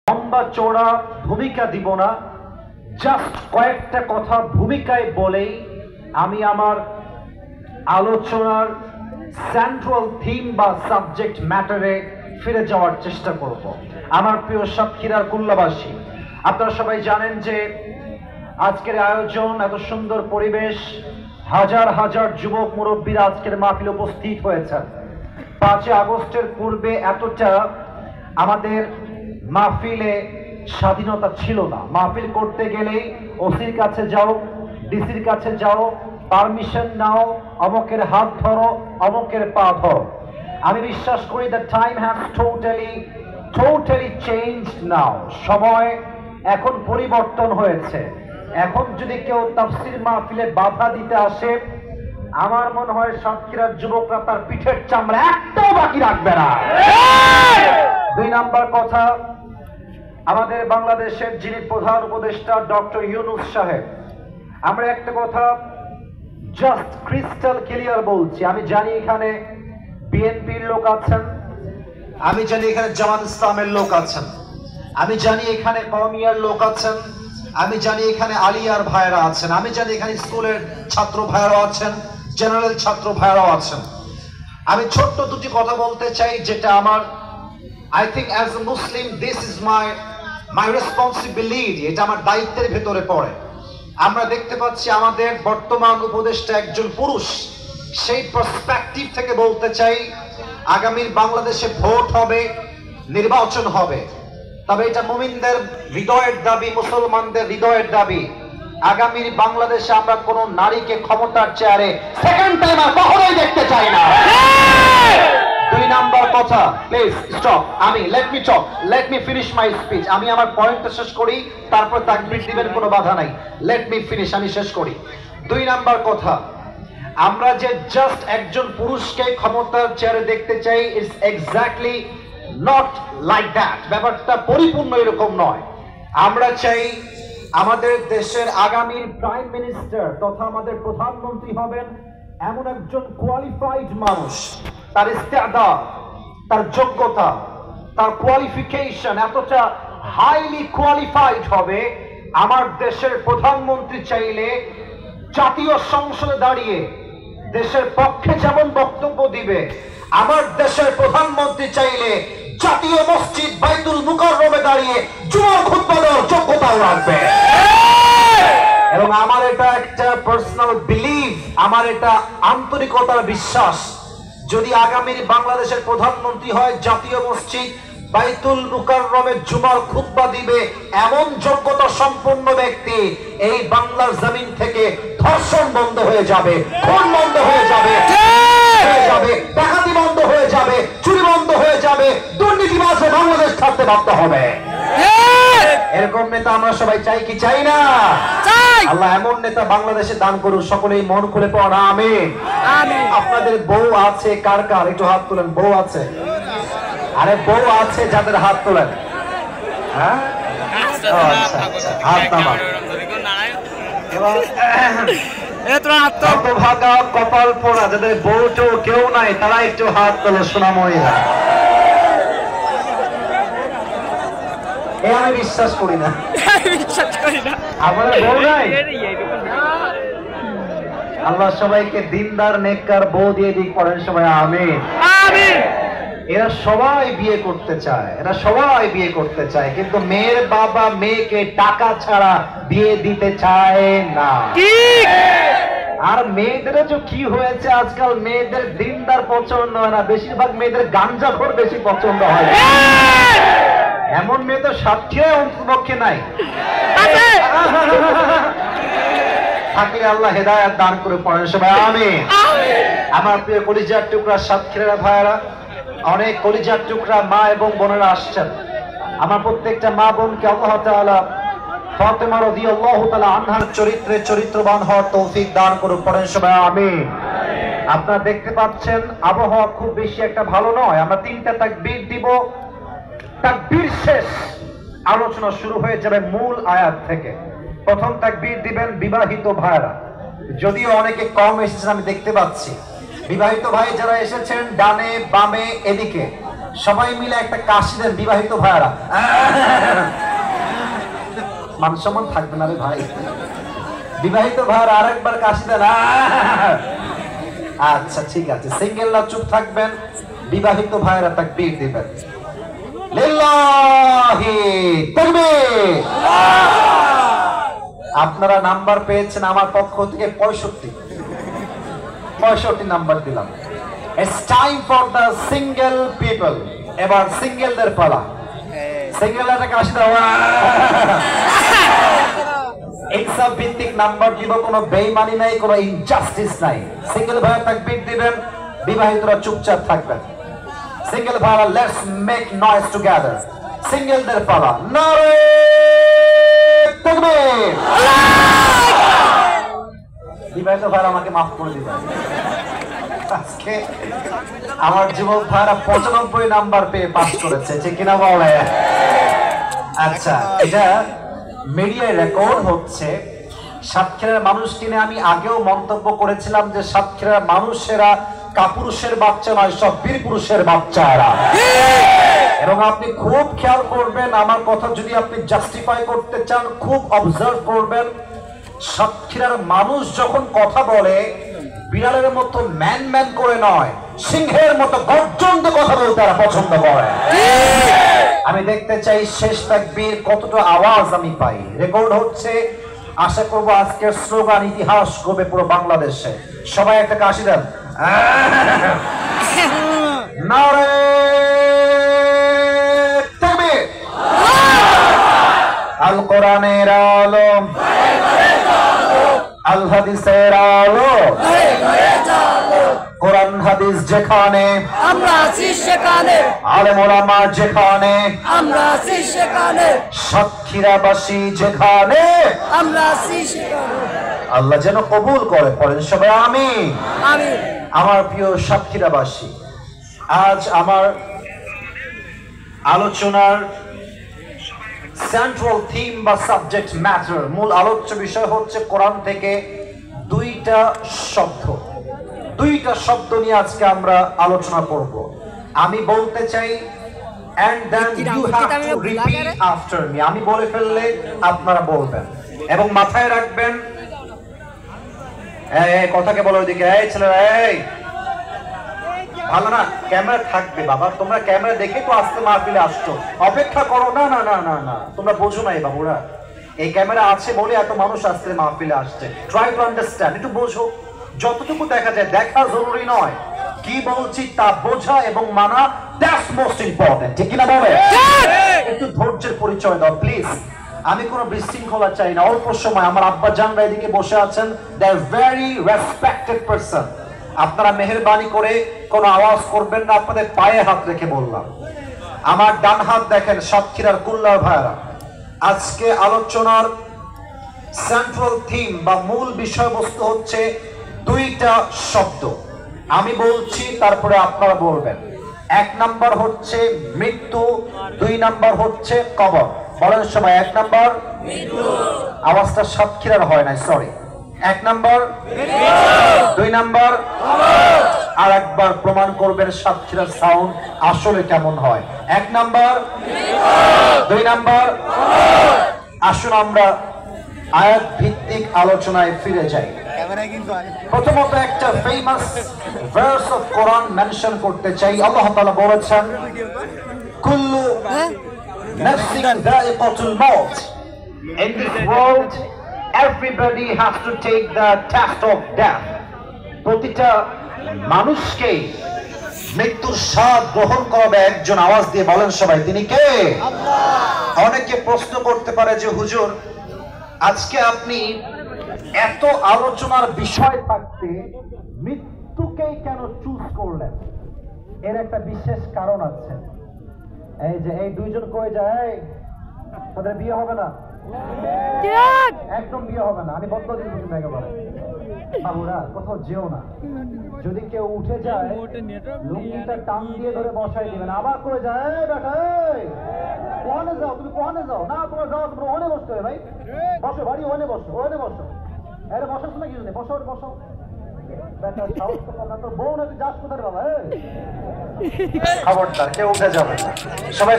লম্বা চওড়া ভূমিকা দিব না, জাস্ট কয়েকটা কথা ভূমিকায় বলেই আমি আমার আলোচনার সেন্ট্রাল থিম বা সাবজেক্ট ম্যাটারে ফিরে যাওয়ার চেষ্টা করব। আমার প্রিয় সাতক্ষীরার কুল্লাবাসী, আপনারা সবাই জানেন যে আজকের আয়োজন, এত সুন্দর পরিবেশ, হাজার হাজার যুবক মুরব্বীরা আজকের মাহফিলে উপস্থিত হয়েছেন। 5 আগস্টের পূর্বে এতটা আমাদের মাহফিলে স্বাধীনতা ছিল না। মাহফিল করতে গেলেই ওসির কাছে যাও, ডিসির কাছে যাও, পারমিশন নাও, অমকের হাত ধরো, অমকের পা ধরো। আমি বিশ্বাস করি the time has totally changed now. সময় এখন পরিবর্তন হয়েছে। এখন যদি কেউ তাফসীর মাহফিলে বাধা দিতে আসে, আমার মনে হয় সাতক্ষীরার যুবকরা তার পিঠের চামড়া একটাও বাকি রাখবে না। 2 নাম্বার কথা, আমাদের বাংলাদেশের যিনি প্রধান উপদেষ্টা ডক্টর ইউনূস সাহেব, আমরা একটা কথা জাস্ট ক্রিস্টাল ক্লিয়ার বলছি। আমি জানি এখানে বিএনপির লোক আছেন, আমি জানি এখানে জামাত ইসলামের লোক আছেন, আমি জানি এখানে কওমিয়ার লোক আছেন, আমি জানি এখানে আলিয়ার ভাইরা আছেন, আমি জানি এখানে স্কুলের ছাত্র ভাইরা আছেন, জেনারেল ছাত্র ভাইরাও আছেন। আমি ছোট্ট দুটি কথা বলতে চাই, যেটা আমার I think as a Muslim this is my responsibility, এটা আমার দায়িত্বের ভেতরে পড়ে। আমরা দেখতে পাচ্ছি আমাদের বর্তমান উপদেষ্টা একজন পুরুষ। সেই পার্সপেক্টিভ থেকে বলতে চাই, আগামীর বাংলাদেশে ভোট হবে, নির্বাচন হবে, তবে এটা মুমিনদের হৃদয়ের দাবি, মুসলমানদের হৃদয়ের দাবি, আগামীর বাংলাদেশে আমরা কোন নারীকে ক্ষমতার চেয়ারে সেকেন্ড টাইম আর কখনোই দেখতে চাই না। 2 নাম্বার কথা, please stop. Let me finish my speech. আমি আমার পয়েন্টটা শেষ করি, তারপর তাকবীর দিবেন, কোনো বাধা নাই। লেট মি ফিনিশ, আমি শেষ করি। 2 নাম্বার কথা, আমরা যে জাস্ট একজন পুরুষকে ক্ষমতার চেয়ারে দেখতে চাই, it's exactly not like that. ব্যাপারটা পরিপূর্ণ এরকম নয়। আমরা চাই আমাদের দেশের আগামীর প্রাইম মিনিস্টার তথা আমাদের প্রধানমন্ত্রী হবেন এমন একজন কোয়ালিফাইড মানুষ, তার ইস্তেদাদ, তার যোগ্যতা, তার কোয়ালিফিকেশন এতটা হাইলি কোয়ালিফাইড হবে, আমার দেশের প্রধানমন্ত্রী চাইলে জাতীয় সংসদে দাঁড়িয়ে দেশের পক্ষে যেমন বক্তব্য দিবে, আমার দেশের প্রধানমন্ত্রী চাইলে জাতীয় মসজিদ বাইতুল মুকাররমে দাঁড়িয়ে জুমার খুতবা দেওয়ার যোগ্যতাও রাখবে। এবং আমার এটা একটা পার্সোনাল বিলিভ, আমার এটা আন্তরিকতার বিশ্বাস, যদি আগামীর বাংলাদেশের প্রধানমন্ত্রী হয়, জাতীয় মসজিদ বাইতুল মুকাররমে জুমার খুতবা দিবে এমন যোগ্যতা সম্পন্ন ব্যক্তি, এই বাংলার জমিন থেকে ধর্ষণ বন্ধ হয়ে যাবে, খুন বন্ধ হয়ে যাবে, ডাকাতি বন্ধ হয়ে যাবে, চুরি বন্ধ হয়ে যাবে, দুর্নীতিবাজে বাংলাদেশ থাকতে বাধ্য হবে। এরকম নেতা আমরা সবাই চাই কি চাই না? আল্লাহ এমন নেতা বাংলাদেশে দান করুন। সকলেই মন খুলে পড়া আমিন। আপনাদের বউ আছে কার কার? একটু হাত তোলেন। বউ আছে? আরে বউ আছে যাদের, হাত তোলেন। হ্যাঁ, হাত নামান। ভাগা কপাল পোড়া যাদের বউ টেউ কেউ নাই, তারা একটু হাত তোলে সোনাময়ীরা। আমি বিশ্বাস করি না, আমাদের বউ নাই। আল্লাহ সবাইকে দিনদার নেককার বউ দিয়ে দিক, পড়েন সবাই আমিন। এরা সবাই বিয়ে করতে চায়, কিন্তু মেয়ের বাবা মেয়েকে টাকা ছাড়া বিয়ে দিতে চায় না। আর মেয়েদের যে কি হয়েছে আজকাল, মেয়েদের দিনদার পছন্দ হয় না, বেশিরভাগ মেয়েদের গাঞ্জাখোর বেশি পছন্দ হয়। এমন মেয়ে তো সাতক্ষীরায় অন্তপক্ষে নাই। থাকলে আল্লাহ হেদায়েত দান করে, পড়েন সবাই আমিন। আমার প্রিয় কলিজার টুকরা সাতক্ষীরা ভাইয়েরা, অনেক কলিজার টুকরা মা এবং বোনেরা আসছেন। আমার প্রত্যেকটা মা বোনকে আল্লাহ তাআলা ফাতেমা রাদিয়াল্লাহু তাআলা আনহার চরিত্রে চরিত্রবান হওয়ার তৌফিক দান করুন, পড়েন সবাই আমিন। আপনারা দেখতে পাচ্ছেন আবহাওয়া খুব বেশি একটা ভালো নয়। আমরা 3টা তাকবীর দিব, তাকবীর শেষ আলোচনা শুরু হয়ে যাবে মূল আয়াত থেকে। প্রথম তাকবীর দিবেন বিবাহিত ভাইরা, যদিও অনেকে কম এসেছেন আমি দেখতে পাচ্ছি। বিবাহিত ভাই যারা এসেছেন ডানে বামে এদিকে, সবাই মিলে একটা কাশি দেন বিবাহিত ভাইয়ারা। মান সম্মান থাকবে না রে ভাই। বিবাহিত ভাইয়ারা আরেকবার কাশি দেন। আচ্ছা ঠিক আছে, সিঙ্গেলরা চুপ থাকবেন, বিবাহিত ভাইয়ারা তাকবীর দিবেন। লিল্লাহি তাকবীর। আপনারা নাম্বার পেয়েছেন আমার পক্ষ থেকে 65 নাম্বার দিলাম। It's time for the single people. এবার সিঙ্গেলদের পালা। সিঙ্গেলরা কাশি দাও। এক্সাম ভিত্তিক নাম্বার দিব, কোনো বেইমানি নাই, কোনো ইনজাস্টিস নাই। সিঙ্গেল ভাইয়া তাকবীর দিবেন, বিবাহিতরা চুপচাপ থাকবেন। সিঙ্গেল ভাইয়া লেটস মেক নয়েজ টুগেদার। সিঙ্গেলদের পালা। নারে তাকবীর। বিবাহিত ভাইয়া আমাকে মাফ করে দিবেন। আজকে আমার যুবক ভাইরা 95 নাম্বার পেয়ে পাস করেছে, ঠিক কিনা বলে? আচ্ছা, এটা মিডিয়ায় রেকর্ড হচ্ছে। সাতক্ষীরার মানুষকে নিয়ে আমি আগেও মন্তব্য করেছিলাম যে সাতক্ষীরার মানুষেরা কাপুরুষের বাচ্চা নয়, সব বীর পুরুষের বাচ্চারা। এবং আপনি খুব খেয়াল করবেন, আমার কথা যদি আপনি জাস্টিফাই করতে চান খুব অবজার্ভ করবেন। সাতক্ষীরার মানুষ যখন কথা বলে বিড়ালের মতো ম্যান ম্যান করে নয়, সিংহের মতো গর্জন দিয়ে কথা বলতে তারা পছন্দ করে। আমি দেখতে চাই শেষ তাকবীর কতটা আওয়াজ আমি পাই। রেকর্ড হচ্ছে, আশা করব আজকের স্লোগান ইতিহাস করবে পুরো বাংলাদেশে। সবাই একটা কাশি দেন। নারে তাকবীর। আল কোরআনের আলো, আল হাদিসের আলো, কোরআন হাদিস যেখানে আমরা আছি সেখানে, আলেম ওলামা যেখানে আমরা আছি সেখানে, সাতক্ষীরাবাসী যেখানে আমরা আছি সেখানে। আল্লাহ যেন কবুল করে, পড়েন সবাই আমিন। আমিন। আমার প্রিয় সাতক্ষীরাবাসী, আজ আমার আলোচনার সেন্ট্রাল থিম বা সাবজেক্ট ম্যাটার, মূল আলোচ্য বিষয় হচ্ছে কোরআন থেকে দুইটা শব্দ নিয়ে আজকে আমরা আলোচনা করব। আমি বলতে চাই and then you have to repeat after me. আমি বলে ফেললে আপনারা বলবেন এবং মাথায় রাখবেন। এই কথাকে বলো ওইদিকে, এই ছেলেরা, এই ভালো না, ক্যামেরা থাকবে বাবা, তোমরা ক্যামেরা দেখে তো আসতে মাহফিলে আসছো, অপেক্ষা করো। না না না না না, তোমরা বোঝো না এই বাবুরা, এই ক্যামেরা আছে বলে এত মানুষ আসতে মাহফিলে আসছে। ট্রাই টু আন্ডারস্ট্যান্ড, একটু বোঝো। যতটুকু দেখা যায়, দেখা জরুরি নয়, কি বলছি তা বোঝা এবং মানা, দ্যাটস মোস্ট ইম্পর্টেন্ট, ঠিক কিনা বলে? একটু ধৈর্যের পরিচয় দাও প্লিজ। আমি কোনো বিশৃঙ্খলা চাই না। অল্প সময় আমার আব্বা জানরা এদিকে বসে আছেন, দে আর ভেরি রেসপেক্টেড পারসন। আপনারা মেহেরবানি করে কোনো আওয়াজ করবেন না, আপনাদের পায়ে হাত রেখে বললাম। আমার ডান হাত দেখেন সাতক্ষীরার কুল্লার ভাইরা। আজকে আলোচনার সেন্ট্রাল থিম বা মূল বিষয়বস্তু হচ্ছে দুইটা শব্দ। আমি বলছি, তারপরে আপনারা বলবেন। 1 নাম্বার হচ্ছে মৃত্যু, 2 নাম্বার হচ্ছে কবর। বলেন সবাই, 1 নাম্বার মৃত্যু। আওয়াজটা সাতক্ষীরার হয় না, সরি। 1 নাম্বার মৃত্যু, 2 নাম্বার কবর। আর একবার প্রমাণ করবেন সাতক্ষীরার সাউন্ড আসলে কেমন হয়। 1 নাম্বার মৃত্যু, 2 নাম্বার কবর। আসুন আমরা আয়াত ভিত্তিক আলোচনায় ফিরে যাই। প্রথমত একটা famous verse of Quran mention করতে চাই। আল্লাহ তাআলা বলেছেন, কুল্লু নাফসিন যায়িকাতুল মাউত। In this world everybody has to take the test of death. প্রতিটা মানুষকে মৃত্যুর স্বাদ গ্রহণ করাবে একজন। আওয়াজ দিয়ে বলেন সবাই, তিনি কে? আল্লাহ। অনেকে প্রশ্ন করতে পারে যে হুজুর, আজকে আপনি এত আলোচনার বিষয় থাকতে মৃত্যুকেই কেন চুজ করলেন? এর একটা বিশেষ কারণ আছে। এই যে এই দুইজন কই যায়, তাদের বিয়ে হবে না, একদম বিয়ে হবে না। আমি বন্ধ দিন একেবারে, বাবুরা কোথাও যেও না। যদি কেউ উঠে যায়, লুঙ্গিটা টান দিয়ে ধরে বসাই দিবেন। আবার কই যায়, বেটা কোহানে যাও, তুমি কোহানে যাও? না তোমার যাও, তোমরা ওখানে বসতে হবে ভাই। বসো বাড়ি, ওখানে বসো, ওখানে বসো। আরে বসার সময় কিছু নেই, বসো বসো। খবরদার কেউ উঠে যাবে না। সবাই